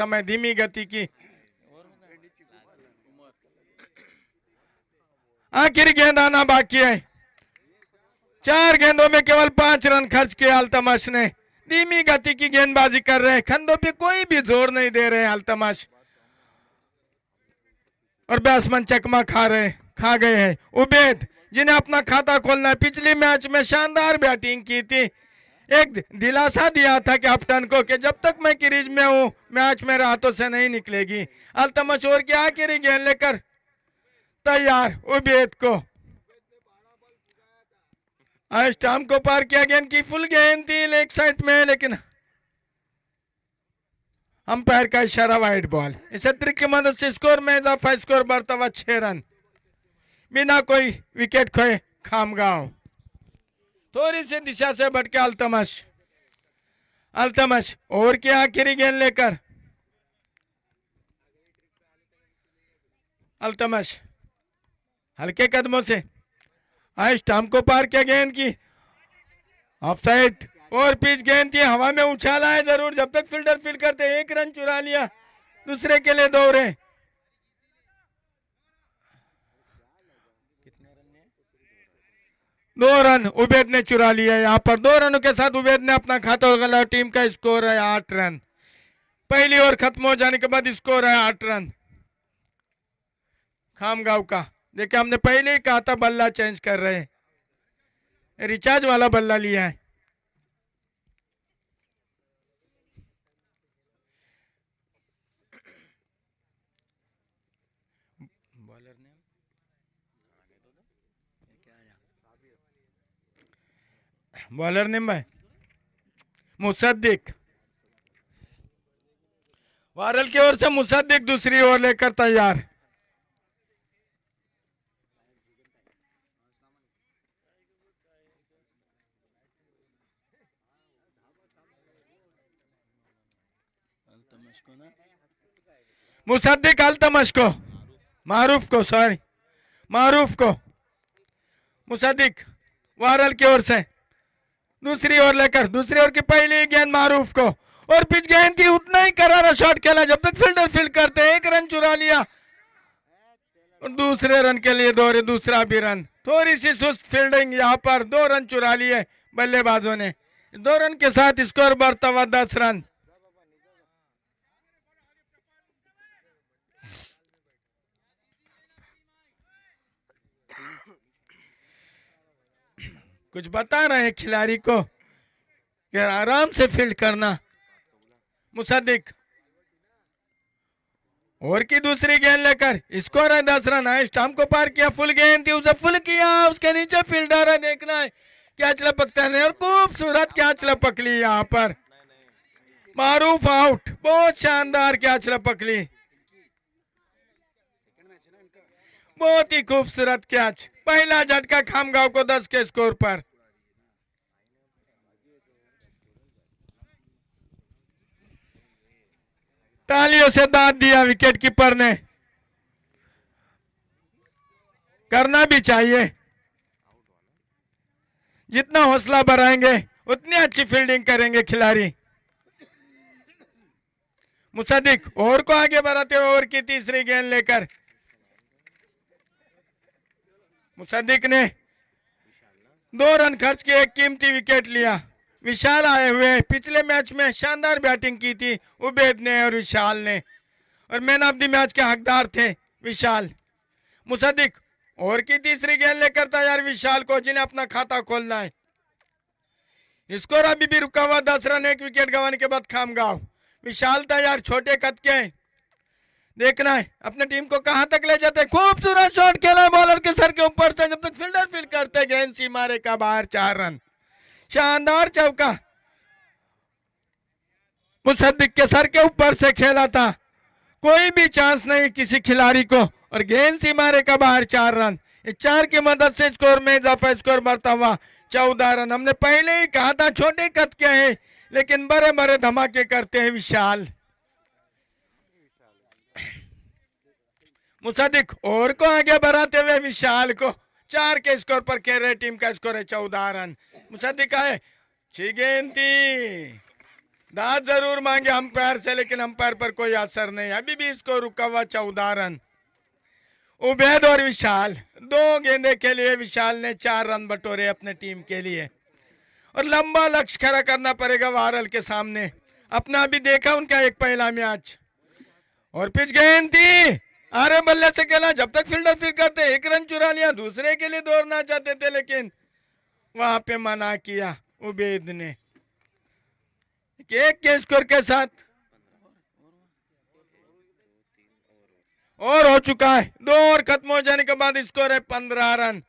समय धीमी गति की। आखिरी गेंद आना बाकी है। 4 गेंदों में केवल 5 रन खर्च किए अल्तमश ने। धीमी गति की गेंदबाजी कर रहे हैं, खंडों पे कोई भी जोर नहीं दे रहे अल्तमश, और बैट्समैन चकमा खा गए हैं। उबैद जिन्हें अपना खाता खोलना है, पिछली मैच में शानदार बैटिंग की थी, एक दिलासा दिया था कैप्टन को कि जब तक मैं क्रीज में हूं मैच मेरे हाथों से नहीं निकलेगी। अल्तमश ओवर की आखिरी गेंद लेकर तैयार। उबैद को स्टंप को पार किया, गेंद की फुल गेंद थी लेग साइड में, लेकिन अंपायर का इशारा वाइड बॉल। इस ट्रिक की मदद से स्कोर में इजाफा, स्कोर बढ़ता हुआ 6 रन बिना कोई विकेट खोए। खामगांव थोड़ी सी दिशा से भटके अल्तमश ओवर की आखिरी गेंद लेकर अल्तमश हल्के कदमों से स्टंप को पार किया, गेंद की ऑफसाइड और पिच गेंद थी, हवा में उछाला है जरूर, जब तक फील्डर फील्ड करते 1 रन चुरा लिया, दूसरे के लिए दौड़े। 2 रन उबैद ने चुरा लिया। यहाँ पर 2 रनों के साथ उबैद ने अपना खाता खोला। टीम का स्कोर है 8 रन। पहली ओवर खत्म हो जाने के बाद स्कोर है 8 रन खामगांव का। देखिए हमने पहले ही कहा था बल्ला चेंज कर रहे हैं, रिचार्ज वाला बल्ला लिया है। बॉलर ने मैं मुसद्दिक, वारल की ओर से मुसद्दिक दूसरी ओर लेकर तैयार। मुसद्दिक अल्तमश को, मारूफ को मुसद्दिक वारल की ओर से दूसरी ओर लेकर, दूसरी ओर की पहली गेंद मारूफ को, और पिच गेंद थी, उतना ही करारा शॉट खेला जब तक फील्डर फील्ड करते 1 रन चुरा लिया, और दूसरे रन के लिए दौड़े, दूसरा भी रन। थोड़ी सी सुस्त फील्डिंग, यहाँ पर 2 रन चुरा लिए बल्लेबाजों ने। 2 रन के साथ स्कोर बढ़ता हुआ 10 रन। कुछ बता रहे हैं खिलाड़ी को यार आराम से फील्ड करना। मुसद्दिक ओवर की दूसरी गेंद लेकर, स्कोर है 10 रन। स्टंप को पार किया, फुल गेंद थी, उसे फुल किया, उसके नीचे फील्डर है, देखना है कैच लपकता है, और खूबसूरत कैच लपक ली। यहाँ पर मारूफ आउट, बहुत शानदार कैच लपक ली, बहुत ही खूबसूरत कैच। पहला झटका खामगांव को 10 के स्कोर पर। तालियों से दाद दिया विकेट कीपर ने, करना भी चाहिए। जितना हौसला बढ़ाएंगे उतनी अच्छी फील्डिंग करेंगे खिलाड़ी। मुसद्दिक ओवर को आगे बढ़ाते हुए ओवर की तीसरी गेंद लेकर, मुसद्दिक ने 2 रन खर्च के एक कीमती विकेट लिया। विशाल आए हुए, पिछले मैच में शानदार बैटिंग की थी उबैद ने और विशाल ने, और मैन ऑफ द मैच के हकदार थे विशाल। मुसद्दिक ओवर की तीसरी गेंद लेकर तैयार विशाल को, जिन्हें अपना खाता खोलना है। स्कोर अभी भी रुका हुआ 10 रन, 1 विकेट गंवाने के बाद खामगांव। विशाल तैयार, छोटे कद के, देखना है अपने टीम को कहां तक ले जाते। खूबसूरत शॉट खेला बॉलर के सर के ऊपर से, जब तक फील्डर फील्ड करते, गेंद सीमा रेखा बाहर, 4 रन। शानदार चौका मुसद्दिक के सर के ऊपर से खेला था, कोई भी चांस नहीं किसी खिलाड़ी को, और गेंद सीमा रेखा बाहर, 4 रन। इस 4 की मदद से स्कोर में इजाफा, स्कोर बढ़ता हुआ 14 रन। हमने पहले ही कहा था छोटे कद के हैं लेकिन बड़े बड़े धमाके करते हैं विशाल। मुसद्दिक ओवर को आगे बढ़ाते हुए विशाल को 4 के स्कोर पर खेल रहे, टीम का स्कोर है 14 रन। मुसद्दिक आए, 6 गेंद थी, दाद जरूर मांगे अंपायर से, लेकिन अंपायर पर कोई असर नहीं। अभी भी इसको रुका हुआ 14 रन। उबैद और विशाल, 2 गेंदे के लिए विशाल ने 4 रन बटोरे अपने टीम के लिए। और लंबा लक्ष्य खड़ा करना पड़ेगा वारल के सामने। अपना भी देखा उनका एक पहला मैच। और पिच गेंद थी, आरे बल्ले से खेला, जब तक फील्डर फील्ड करते 1 रन चुरा लिया। दूसरे के लिए दौड़ना चाहते थे, लेकिन वहां पे मना किया उबैद ने। एक के स्कोर के साथ और हो चुका है 2 ओवर खत्म हो जाने के बाद स्कोर है 15 रन।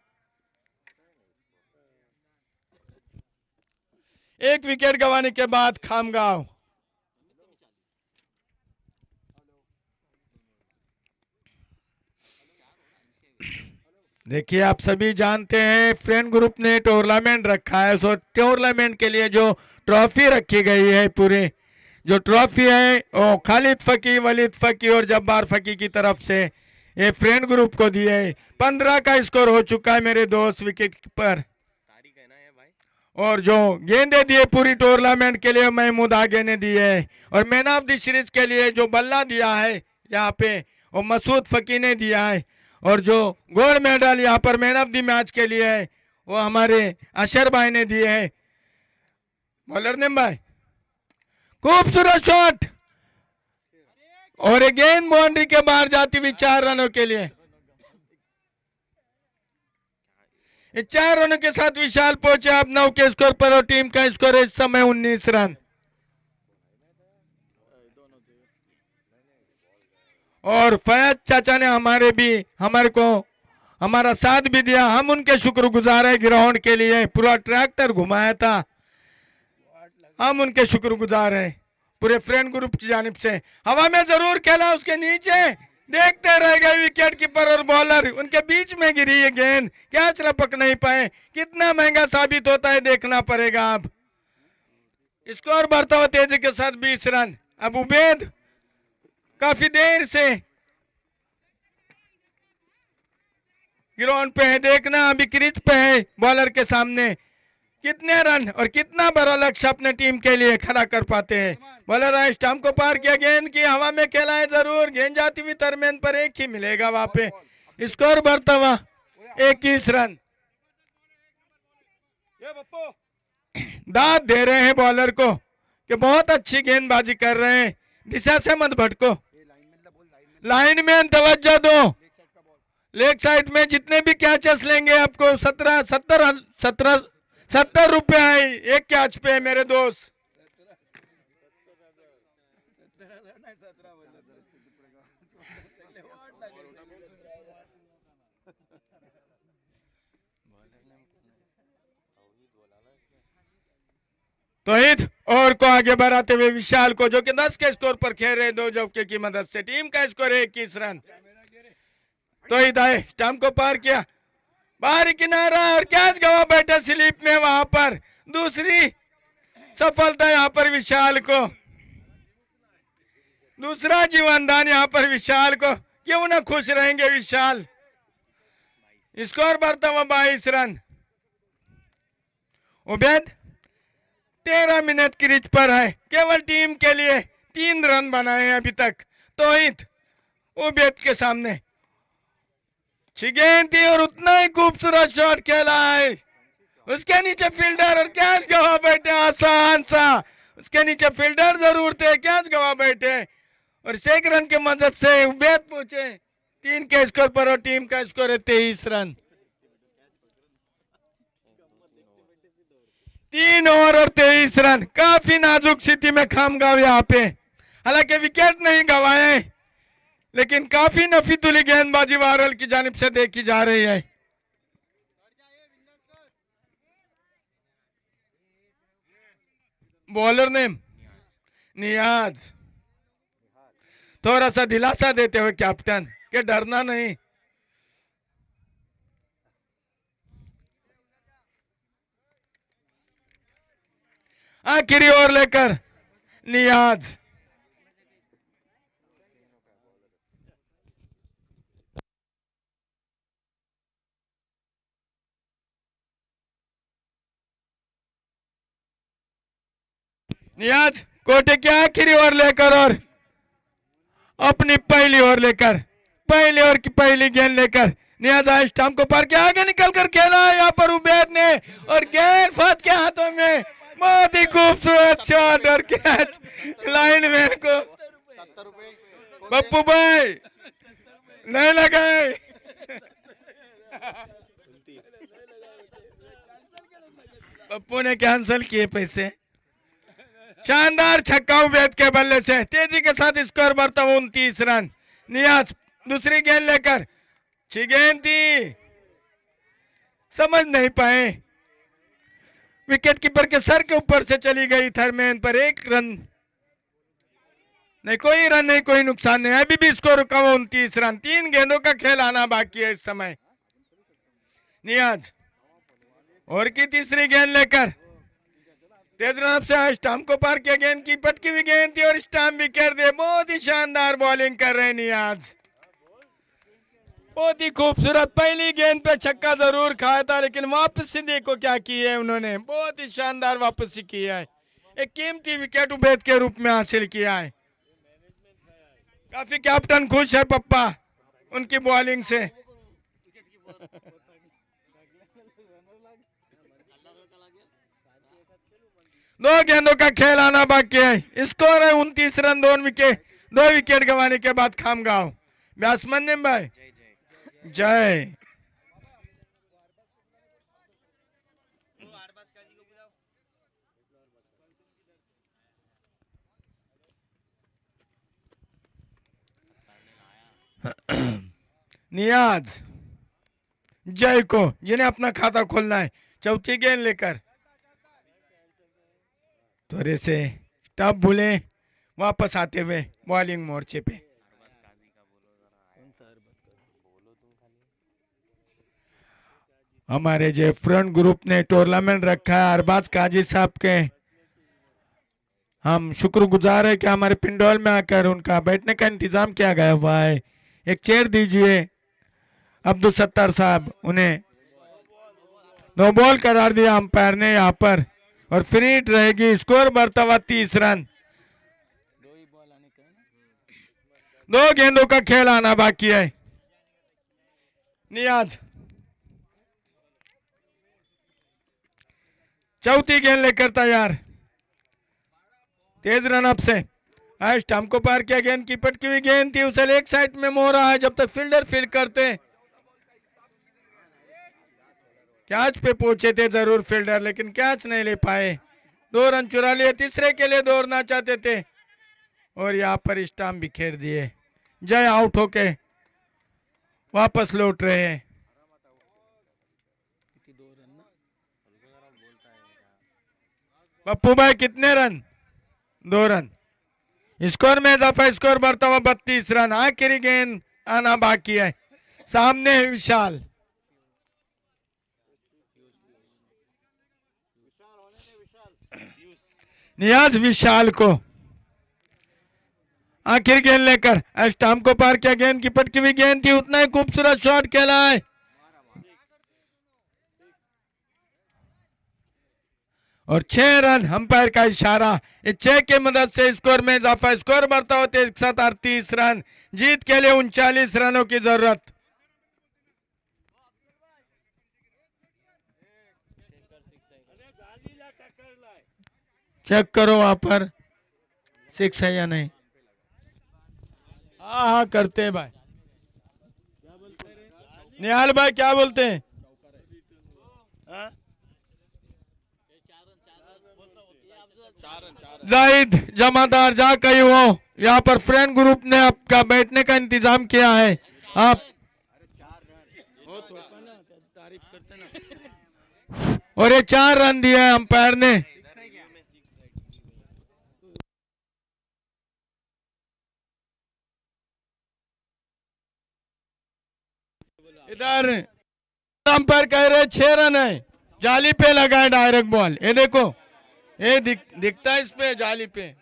1 विकेट गंवाने के बाद खामगांव। देखिए, आप सभी जानते हैं फ्रेंड ग्रुप ने टूर्नामेंट रखा है। सो टूर्नामेंट के लिए जो ट्रॉफी रखी गई है, पूरे जो ट्रॉफी है वो खालिद फकी, वलीद फकी और जब्बार फकी की तरफ से ये फ्रेंड ग्रुप को दिए है। 15 का स्कोर हो चुका है मेरे दोस्त विकेट पर। और जो गेंदे दिए पूरी टूर्नामेंट के लिए महमूद आगे ने दिए है। और मैन ऑफ द सीरीज के लिए जो बल्ला दिया है यहाँ पे वो मसूद फकी ने दिया है। और जो गोल्ड मेडल यहाँ पर मैन ऑफ द मैच के लिए है वो हमारे अशर भाई ने दिए है। बॉलर ने भाई खूबसूरत शॉट और एक गेंद बाउंड्री के बाहर जाती हुई 4 रनों के लिए। 4 रनों के साथ विशाल पहुंचे अब 9 के स्कोर पर और टीम का स्कोर है इस समय 19 रन। और फैज चाचा ने हमारे को हमारा साथ भी दिया। हम उनके शुक्रगुजार है ग्राउंड के लिए, पूरा ट्रैक्टर घुमाया था। हम उनके शुक्रगुजार हैं पूरे फ्रेंड ग्रुप की जानिब से। हवा में जरूर खेला, उसके नीचे देखते रह गए विकेट कीपर और बॉलर, उनके बीच में गिरी ये गेंद, कैच लपक नहीं पाए। कितना महंगा साबित होता है देखना पड़ेगा। अब स्कोर बढ़ता हुआ तेजी के साथ 20 रन। अब उबैद काफी देर से ग्राउंड पे है, देखना अभी क्रीज पे है बॉलर के सामने कितने रन और कितना बड़ा लक्ष्य अपने टीम के लिए खड़ा कर पाते हैं। बॉलर आए, स्टंप को पार किया, गेंद की हवा में खेला है जरूर, गेंद जाती हुई तरमेन पर एक ही मिलेगा वहां पे। स्कोर बढ़ता हुआ 21 रन। दाद दे रहे हैं बॉलर को कि बहुत अच्छी गेंदबाजी कर रहे हैं, दिशा से मत भटको, लाइन में तवज्जो दो। लेग साइड में जितने भी कैचेस लेंगे आपको 70 रुपए है एक कैच पे मेरे दोस्त। तौहीद और को आगे बढ़ाते हुए विशाल को, जो कि 10 के स्कोर पर खेल रहे 2 जौके की मदद से, टीम का स्कोर है 21 रन। तौहीद आए, स्टंप को पार किया, बाहरी किनारा और कैच गवा बैठे स्लिप में। वहां पर दूसरी सफलता यहाँ पर विशाल को, दूसरा जीवनदान यहाँ पर विशाल को। क्यों ना खुश रहेंगे विशाल। स्कोर बढ़ता हुआ 22 रन। उबैद 13 मिनट की रिच पर है, केवल टीम के लिए 3 रन बनाए हैं अभी तक। तौहीद उबैद के सामने गेंद थी और उतना ही खूबसूरत शॉट खेला है, उसके नीचे फील्डर और कैच गवा बैठे आसान सा। उसके नीचे फील्डर जरूर थे, कैच गवा बैठे और 6 रन के मदद से उबैद पहुंचे 3 के स्कोर पर और टीम का स्कोर है 23 रन। 3 ओवर और 23 रन। काफी नाजुक स्थिति में खामगांव यहाँ पे, हालांकि विकेट नहीं गवाए, लेकिन काफी नफीतुली गेंदबाजी वारल की जानिब से देखी जा रही है। बॉलर ने नियाज, थोड़ा सा दिलासा देते हुए कैप्टन के डरना नहीं। आखिरी ओवर लेकर नियाज, नियाज कोटे की आखिरी ओवर लेकर और अपनी पहली ओवर लेकर, पहली ओवर की पहली गेंद लेकर नियाज स्टंप को पार के आगे निकलकर खेला यहाँ पर उबैद ने, और गेंद फंस के हाथों में। बहुत ही खूबसूरत शॉट और कैच लाइनमैन को। पप्पू भाई नहीं लगाए। पप्पू ने कैंसिल किए पैसे। शानदार छक्का उबैद के बल्ले से, तेजी के साथ स्कोर बढ़ता 29 रन। नियाज दूसरी गेंद लेकर, अच्छी गेंद थी, समझ नहीं पाए, विकेट कीपर के सर के ऊपर से चली गई थर्मैन पर। एक रन नहीं, कोई रन नहीं, कोई नुकसान नहीं। अभी भी स्कोर रुका हुआ 29 रन। 3 गेंदों का खेल आना बाकी है इस समय। नियाज और की तीसरी गेंद लेकर तेज रन से स्टंप को पार किया, गेंद की पटकी हुई गेंद थी और स्टंप विकेट दे। बहुत ही शानदार बॉलिंग कर रहे हैं नियाज, बहुत ही खूबसूरत। पहली गेंद पे छक्का जरूर खाया था, लेकिन वापसी देखो क्या की है उन्होंने, बहुत ही शानदार वापसी की है। एक कीमती विकेट उबैद के रूप में हासिल किया है। काफी कैप्टन खुश है पप्पा उनकी बॉलिंग से। दो गेंदों का खेल आना बाकी है। स्कोर है 29 रन। 2 विकेट गंवाने के बाद खामगांव। बैट्समैन भाई जय। नियाज जय को, जिन्हें अपना खाता खोलना है, चौथी गेंद लेकर थोड़े से स्टॉप भूले, वापस आते हुए बॉलिंग मोर्चे पे। हमारे जो फ्रंट ग्रुप ने टूर्नामेंट रखा है अरबाज काजी साहब के, हम शुक्रगुजार है कि हमारे पिंडोल में आकर उनका बैठने का इंतजाम किया गया हुआ है। एक चेयर दीजिए अब्दुल सत्तार साहब। उन्हें नो बॉल करार दिया अंपायर ने यहाँ पर, और फ्री हिट रहेगी। स्कोर बढ़ता हुआ 30 रन। 2 गेंदों का खेल आना बाकी है। नियाज चौथी गेंद लेकर तैयार, तेज रन अप से स्टंप को पार किया, गेंद की पटकी हुई गेंद थी, उसे लेग साइड में मोह रहा है। जब तक फील्डर फील्ड करते, कैच पे पहुंचे थे जरूर फील्डर, लेकिन कैच नहीं ले पाए। 2 रन चुरा लिए, तीसरे के लिए दौड़ना चाहते थे और यहाँ पर स्टंप बिखेर दिए। जय आउट होके वापस लौट रहे हैं। पप्पू भाई कितने रन? 2 रन। स्कोर में इजाफा, स्कोर बढ़ता हुआ 32 रन। आखिरी गेंद आना बाकी है। सामने है विशाल। नियाज विशाल को आखिर गेंद लेकर स्टंप को पार किया, गेंद की पटकी हुई गेंद थी, उतना ही खूबसूरत शॉट खेला है और 6 रन। अंपायर का इशारा, इस 6 की मदद से स्कोर में इजाफा, स्कोर बढ़ता होते 138 रन। जीत के लिए 39 रनों की जरूरत। चेक करो वहां पर 6 है या नहीं। हाँ हाँ करते हैं भाई। निहाल भाई क्या बोलते हैं? जाहिद जमादार जा कही हो, यहाँ पर फ्रेंड ग्रुप ने आपका बैठने का इंतजाम किया है। आप और ये 4 रन दिए अंपायर ने। इधर अंपायर कह रहे 6 रन है, जाली पे लगा है डायरेक्ट बॉल। ये देखो, ये दिखता है इस पे जाली पे।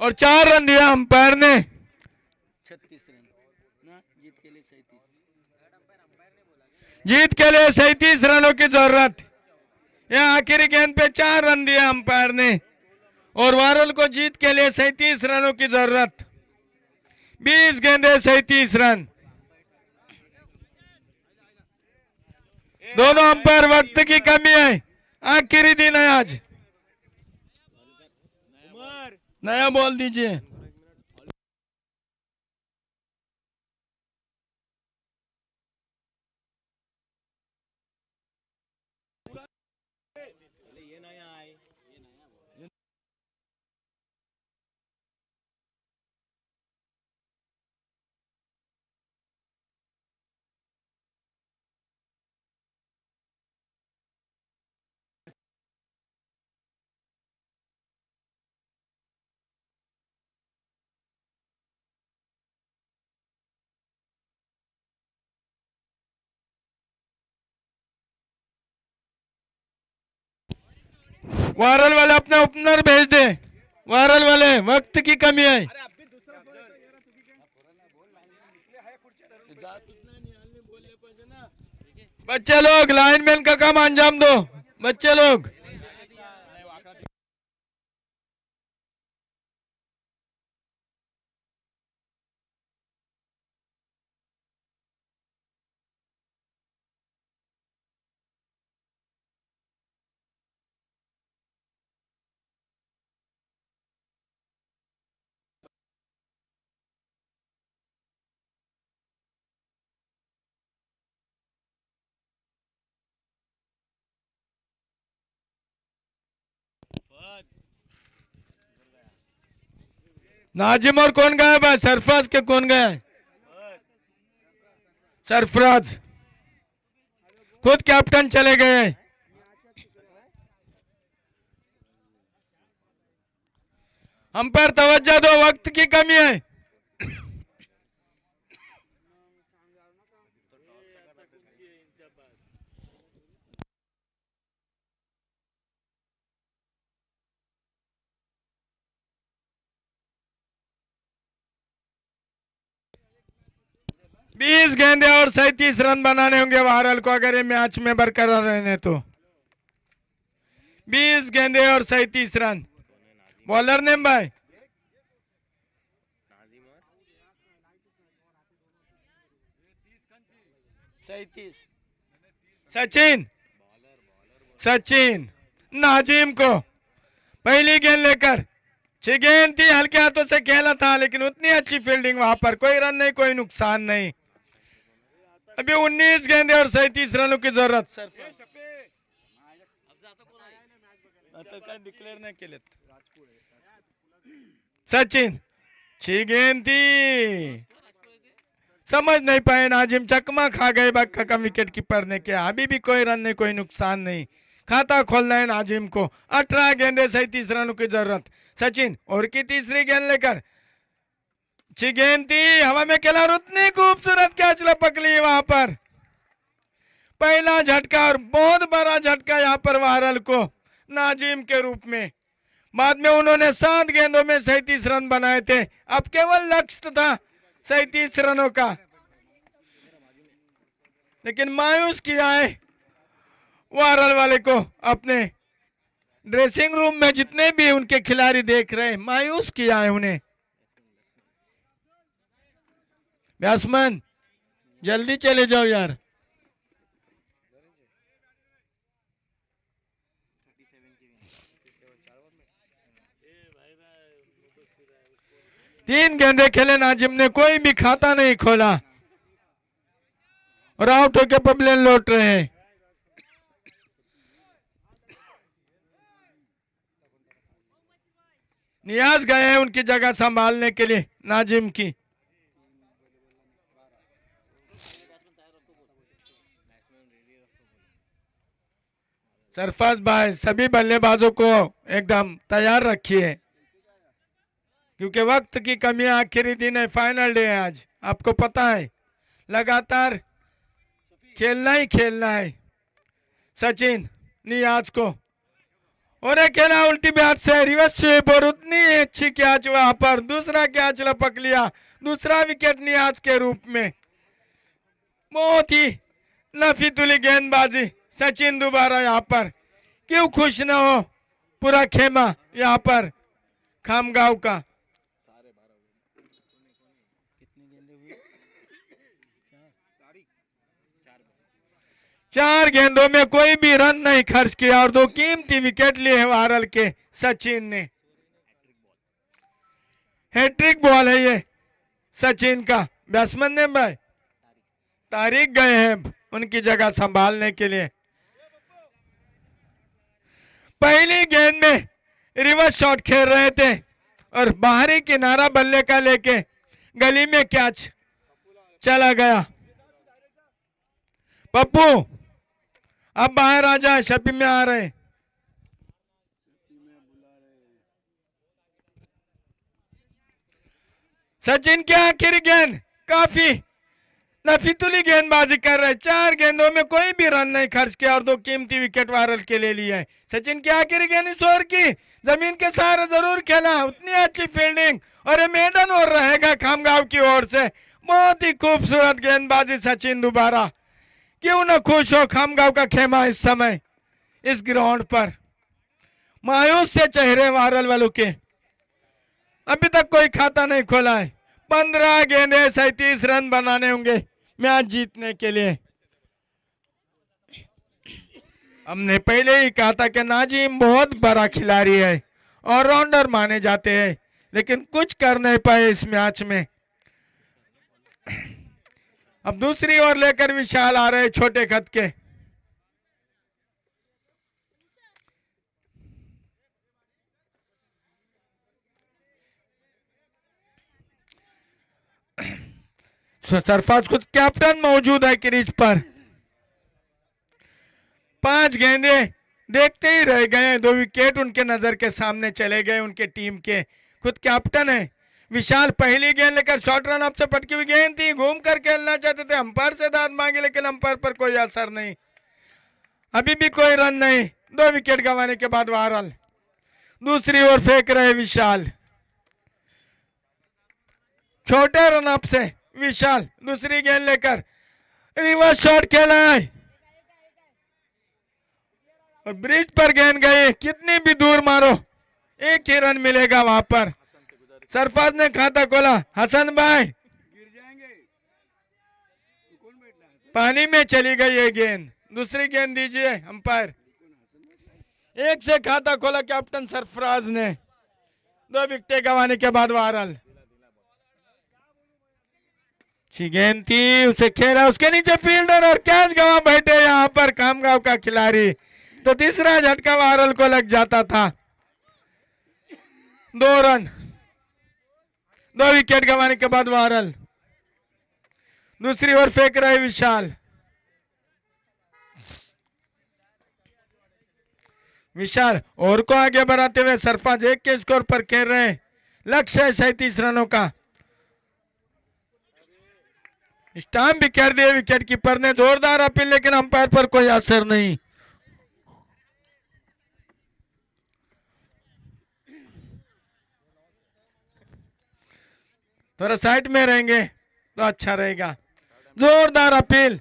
और 4 रन दिया अंपायर ने। 36 रन ना, जीत के लिए 37। जीत के लिए 37 रनों की जरूरत। यह आखिरी गेंद पे 4 रन दिया अंपायर ने और वारल को जीत के लिए 37 रनों की जरूरत। 20 गेंदे 37 रन। दोनों अंपायर वक्त की कमी है। आखिरी दिन है आज। नया बॉल दीजिए। वायरल वाले अपने ओपनर भेज दे। वायरल वाले वक्त की कमी है। बच्चे लोग लाइनमैन का काम अंजाम दो। बच्चे लोग 'नाजिम और कौन गया भाई? सरफराज के कौन गया है? सरफराज खुद कैप्टन चले गए। अंपायर तवज्जो दो, वक्त की कमी है। बीस गेंदे और 37 रन बनाने होंगे वारल को अगर ये मैच में बरकरार रहने तो। 20 गेंदे और 37 रन। बॉलर नेम भाई 37। सचिन। सचिन नाजिम को पहली गेंद लेकर 6 गेंद थी, हल्के हाथों से खेला था लेकिन उतनी अच्छी फील्डिंग वहां पर, कोई रन नहीं कोई नुकसान नहीं। अभी 19 गेंदे और 37 रनों की जरूरत। डिक्लेअर नहीं केले। सचिन 6 गेंद थी, समझ नहीं पाए नाजिम, चकमा खा गए बक्का का विकेट कीपर ने। क्या अभी भी कोई रन नहीं कोई नुकसान नहीं, खाता खोलना है नाजिम को। 18 गेंदे 37 रनों की जरूरत। सचिन और की तीसरी गेंद लेकर 6 गेंद थी, हवा में खेला और उतनी खूबसूरत कैच लपक ली वहां पर। पहला झटका और बहुत बड़ा झटका यहाँ पर वारल को नाजिम के रूप में। बाद में उन्होंने 7 गेंदों में 37 रन बनाए थे। अब केवल लक्ष्य था 37 रनों का, लेकिन मायूस किया है वारल वाले को। अपने ड्रेसिंग रूम में जितने भी उनके खिलाड़ी देख रहे हैं, मायूस किया है उन्हें। बैट्समैन जल्दी चले जाओ यार। तीन गेंदे खेले नाजिम ने, कोई भी खाता नहीं खोला और आउट होकर पबलियन लौट रहे हैं। नियाज गए हैं उनकी जगह संभालने के लिए नाजिम की। सरफराज भाई सभी बल्लेबाजों को एकदम तैयार रखिए, क्योंकि वक्त की कमी। आखिरी दिन है, फाइनल डे है आज, आपको पता है। लगातार खेलना ही खेलना है। सचिन नियाज को और एक खेला उल्टी बैट से रिवर्स स्वीप और उतनी अच्छी कैच वहां पर दूसरा कैच लपक लिया, दूसरा विकेट नियाज के रूप में। बहुत ही नफीतुली गेंदबाजी सचिन दोबारा यहाँ पर, क्यों खुश न हो पूरा खेमा यहाँ पर खामगांव का। कितनी गेंदें हुई? चार गेंदों में कोई भी रन नहीं खर्च किया और 2 कीमती विकेट लिए वारल के सचिन ने। हैट्रिक बॉल है ये सचिन का। बैट्समैन ने भाई तारिक गए हैं उनकी जगह संभालने के लिए। पहली गेंद में रिवर्स शॉट खेल रहे थे और बाहरी किनारा बल्ले का लेके गली में कैच चला गया। पप्पू अब बाहर आ जाए, शपी में आ रहे। सचिन की आखिरी गेंद काफी नफीतुली गेंदबाजी कर रहे। 4 गेंदों में कोई भी रन नहीं खर्च किया और 2 कीमती विकेट वारल के ले लिए। सचिन की आखिरी गेंद इस ओवर की जमीन के सहारे जरूर खेला, उतनी अच्छी फील्डिंग और ये मेडन ओवर रहेगा खामगांव की ओर से। बहुत ही खूबसूरत गेंदबाजी सचिन दोबारा। क्यों न खुश हो खामगांव का खेमा इस समय इस ग्राउंड पर। मायूस से चेहरे वारल वालों के। अभी तक कोई खाता नहीं खोला है। 15 गेंदे 37 रन बनाने होंगे मैच जीतने के लिए। हमने पहले ही कहा था कि नाजिम बहुत बड़ा खिलाड़ी है, ऑलराउंडर माने जाते हैं, लेकिन कुछ कर नहीं पाए इस मैच में। अब दूसरी ओर लेकर विशाल आ रहे छोटे खत के। सरफराज खुद कैप्टन मौजूद है क्रीज पर। 5 गेंदे देखते ही रह गए, 2 विकेट उनके नजर के सामने चले गए उनके टीम के। खुद कैप्टन है विशाल। पहली गेंद लेकर शॉर्ट रन अप से पटकी हुई गेंद थी, घूम कर खेलना चाहते थे, अंपायर से दाद मांगी लेकिन अंपायर पर कोई असर नहीं। अभी भी कोई रन नहीं, 2 विकेट गंवाने के बाद वारल दूसरी ओर फेंक रहे विशाल। छोटे रन अप से विशाल दूसरी गेंद लेकर रिवर्स शॉट खेला है और ब्रिज पर गेंद गई। कितनी भी दूर मारो एक ही रन मिलेगा वहां पर। सरफराज ने खाता खोला। हसन भाई पानी में चली गई ये गेंद, दूसरी गेंद दीजिए अंपायर। एक से खाता खोला कैप्टन सरफराज ने। 2 विकेट गंवाने के बाद वारल गेंद थी, उसे खेला, उसके नीचे फील्डर और कैच गंवा बैठे यहाँ पर खामगांव का खिलाड़ी। तो तीसरा झटका वारल को लग जाता था। 2 रन, 2 विकेट गंवाने के बाद वारल दूसरी ओर फेंक रहे विशाल। विशाल और को आगे बढ़ाते हुए सरफराज 1 के स्कोर पर खेल रहे। लक्ष्य है 37 रनों का। स्टाम्प भी कर दिए विकेट कीपर ने। जोरदार अपील लेकिन अंपायर पर कोई असर नहीं। थोड़ा साइड में रहेंगे तो अच्छा रहेगा। जोरदार अपील।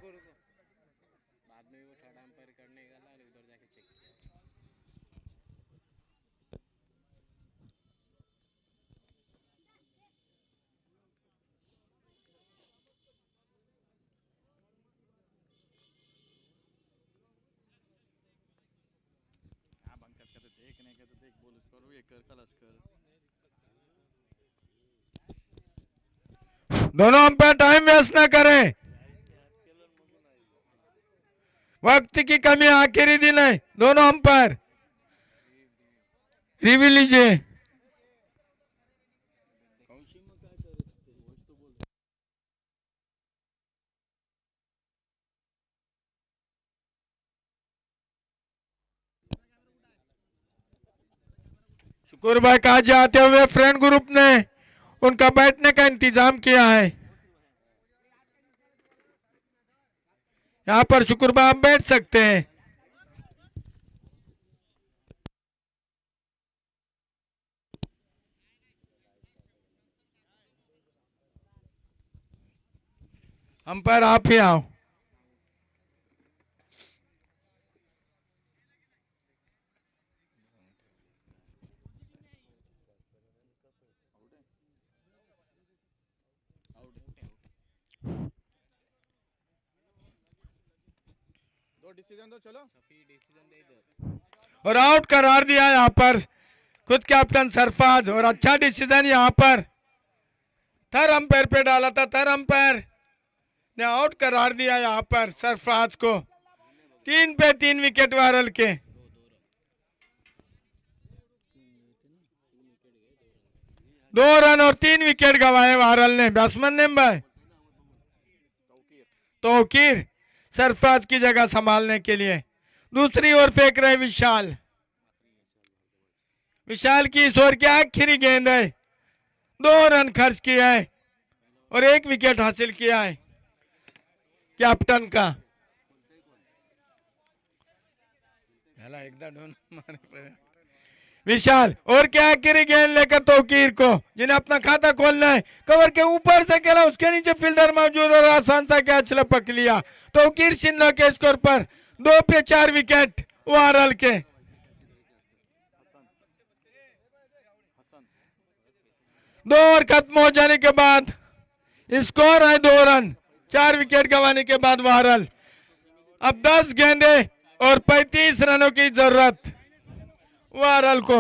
दोनों अंपायर टाइम वेस्ट ना करें, वक्त की कमी आखिरी दिन है। दोनों अंपायर रिव्यू लीजिए। शुक्र भाई का जाते हुए फ्रेंड ग्रुप ने उनका बैठने का इंतजाम किया है। यहाँ पर शुक्र भाई आप बैठ सकते हैं। अंपायर आप ही आओ। और आउट करार दिया यहाँ पर खुद कैप्टन सरफराज, और अच्छा डिसीजन यहाँ पर थर्ड अंपायर पे डाला था। थर्ड अंपायर ने आउट करार दिया यहाँ पर सरफराज को। 3 पे 3 विकेट वारल के। दो रन और 3 विकेट गंवाए वारल ने। बैट्समैन ने भाई तौकीर सरफराज की जगह संभालने के लिए। दूसरी ओर फेंक रहे विशाल। विशाल की इस ओवर की आखिरी गेंद है। 2 रन खर्च किया है और 1 विकेट हासिल किया है कैप्टन का। विशाल और क्या आखिरी गेंद लेकर तौकीर को, जिन्हें अपना खाता खोलना है। कवर के ऊपर से खेला, उसके नीचे फील्डर मौजूद और आसान सा कैच लपक लिया। तौकीर सिंधा के स्कोर पर 2 पे 4 विकेट वारल के। 2 ओवर खत्म हो जाने के बाद स्कोर है 2 रन। 4 विकेट गंवाने के बाद वारल। अब 10 गेंदे और 35 रनों की जरूरत वारल को।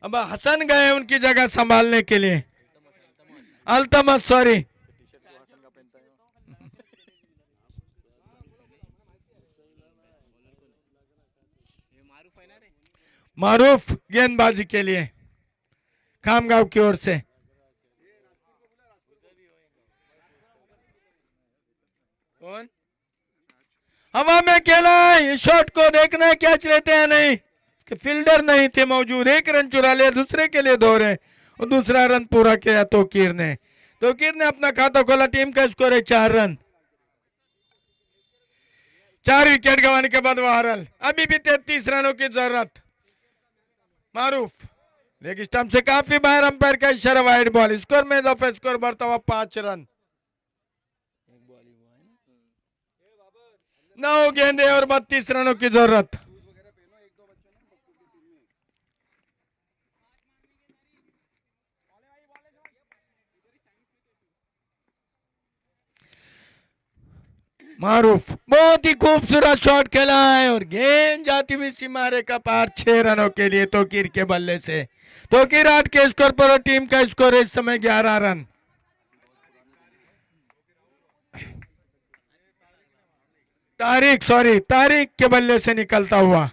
अब हसन गए उनकी जगह संभालने के लिए। अल्तमस सॉरी, मारूफ गेंदबाजी के लिए खामगांव की ओर से। कौन हवा में खेला है, इस शॉट को देखना है कैच लेते हैं नहीं। फील्डर नहीं थे मौजूद। 1 रन चुरा लिया, दूसरे के लिए दौड़े और दूसरा रन पूरा किया तौकीर ने। तौकीर ने अपना खाता खोला। टीम का स्कोर है 4 रन। 4 विकेट गंवाने के बाद वारल। अभी भी 33 रनों की जरूरत। मारूफ लेग स्टंप से काफी बाहर। अंपायर का इशारा, वाइड बॉल। स्कोर में इजाफा, स्कोर बढ़ता हुआ 5 रन। 9 गेंदे और 32 रनों की जरूरत। मारूफ बहुत ही खूबसूरत शॉट खेला है और गेंद जाती हुई सीमारे का पार। 6 रनों के लिए तौकीर के बल्ले से। तौकीर 8 के स्कोर पर और टीम का स्कोर है इस समय 11 रन। तारिक के बल्ले से निकलता हुआ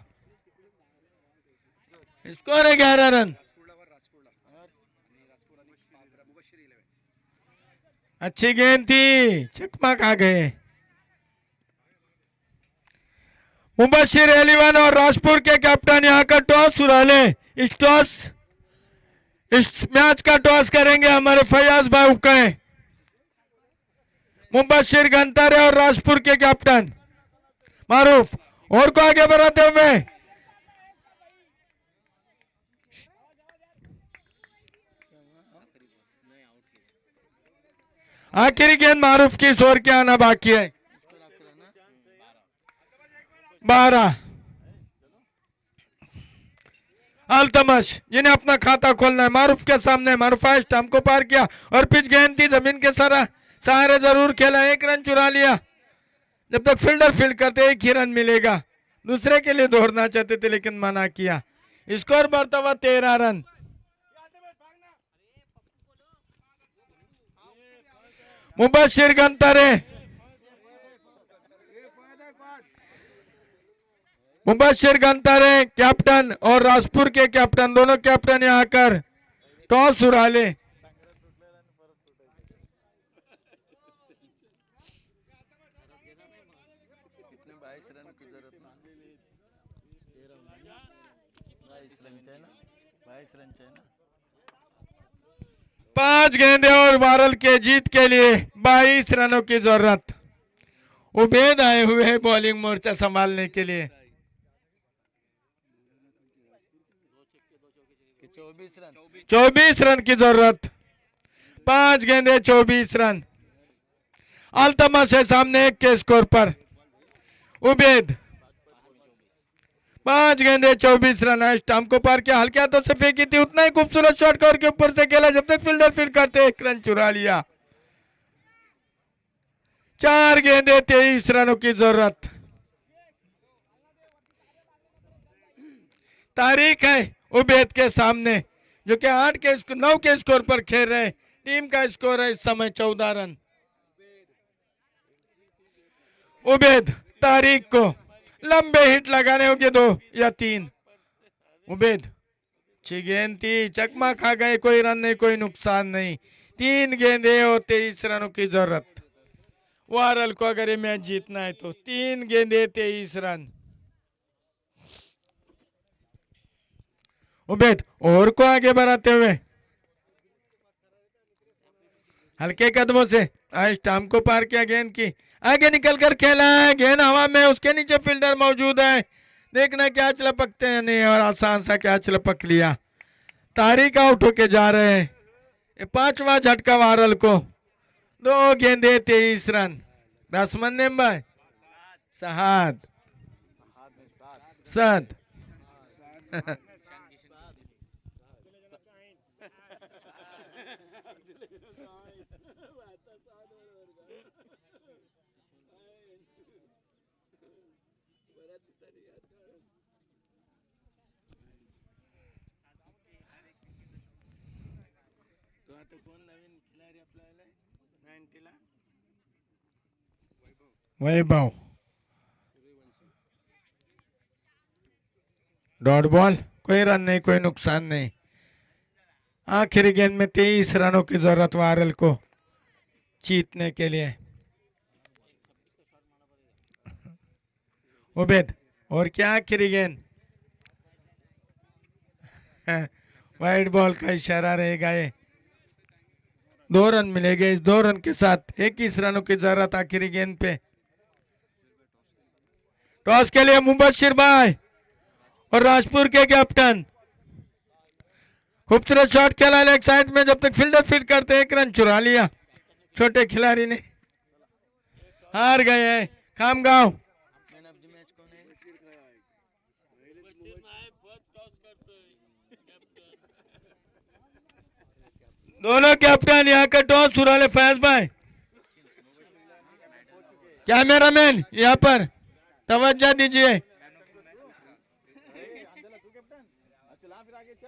स्कोर है 11 रन। अच्छी गेंद थी, चकमा खा गए। मुबशिर 11 और राजपुर के कैप्टन यहाँ का टॉस उड़ाले। इस मैच का टॉस करेंगे हमारे फयाज भाई उकए। मुबशिर गंतारे और राजपुर के कैप्टन मारूफ और को आगे बढ़ाते हुए आखिरी गेंद मारूफ की इस ओवर के आना बाकी है। 12 अल्तमश, जिन्हें अपना खाता खोलना है। मारूफ के सामने। मारूफ स्टंप को पार किया और पिच गेंद थी, जमीन के सहारे जरूर खेला। 1 रन चुरा लिया। जब तक फील्डर फील्ड करते 1 ही रन मिलेगा। दूसरे के लिए दौड़ना चाहते थे लेकिन मना किया। स्कोर बढ़ता हुआ 13 रन। मुबशिर गंतारे कैप्टन और राजपुर के कैप्टन, दोनों कैप्टन यहाँ आकर टॉस उड़ाले। पांच गेंदे और वारल के जीत के लिए 22 रनों की जरूरत। उबेद आए हुए हैं बॉलिंग मोर्चा संभालने के लिए। 24 रन की जरूरत। 5 गेंदे 24 रन। अल्तमा से सामने 1 के स्कोर पर। उबेद 5 गेंदे 24 रन। स्टंप को पार किया, हल्के हाथों से फेंकी थी, उतना ही खूबसूरत शॉट कवर के ऊपर से खेला जब तक फील्डर फील्ड करते 1 रन चुरा लिया। 4 गेंदे 23 रनों की जरूरत। तारीख है उबेद के सामने जो कि 9 के स्कोर पर खेल रहे। टीम का स्कोर है इस समय 14 रन। उबेद तारीख को लंबे हिट लगाने होंगे 2 या 3। उबेद 6 गेंद थी, चकमा खा गए, कोई रन नहीं, कोई नुकसान नहीं। 3 गेंदे और 23 रनों की जरूरत। वारल को अगर ये मैच जीतना है तो 3 गेंदे 23 रन। उबेद और को आगे बढ़ाते हुए हल्के कदमों से स्टंप को पार किया, गेंद की आगे निकल कर खेला है, गेंद हवा में, उसके नीचे फील्डर मौजूद है। देखना क्या लपकते हैं नहीं, और आसान सा क्या लपक लिया। तारीख आउट होके जा रहे हैं। 5वां झटका वारल को। 2 गेंदे 23 रन। बैट्समैन नेम भाई सहाद सद वैभव। डॉट बॉल, कोई रन नहीं, कोई नुकसान नहीं। आखिरी गेंद में 23 रनों की जरूरत वारल को जीतने के लिए। उबेद और क्या आखिरी गेंद। वाइड बॉल का इशारा रहेगा। ये 2 रन मिलेंगे। इस 2 रन के साथ 21 रनों की जरूरत आखिरी गेंद पे। टॉस के लिए मुबशिर भाई और राजपुर के कैप्टन। खूबसूरत शॉट खेला लेग साइड में, जब तक फील्डर फील्ड करते 1 रन चुरा लिया। छोटे खिलाड़ी ने हार गए हैं खामगांव। दोनों कैप्टन यहाँ का टॉस सुराले फैज भाई। कैमरामैन यहाँ पर तवज्जो दीजिए।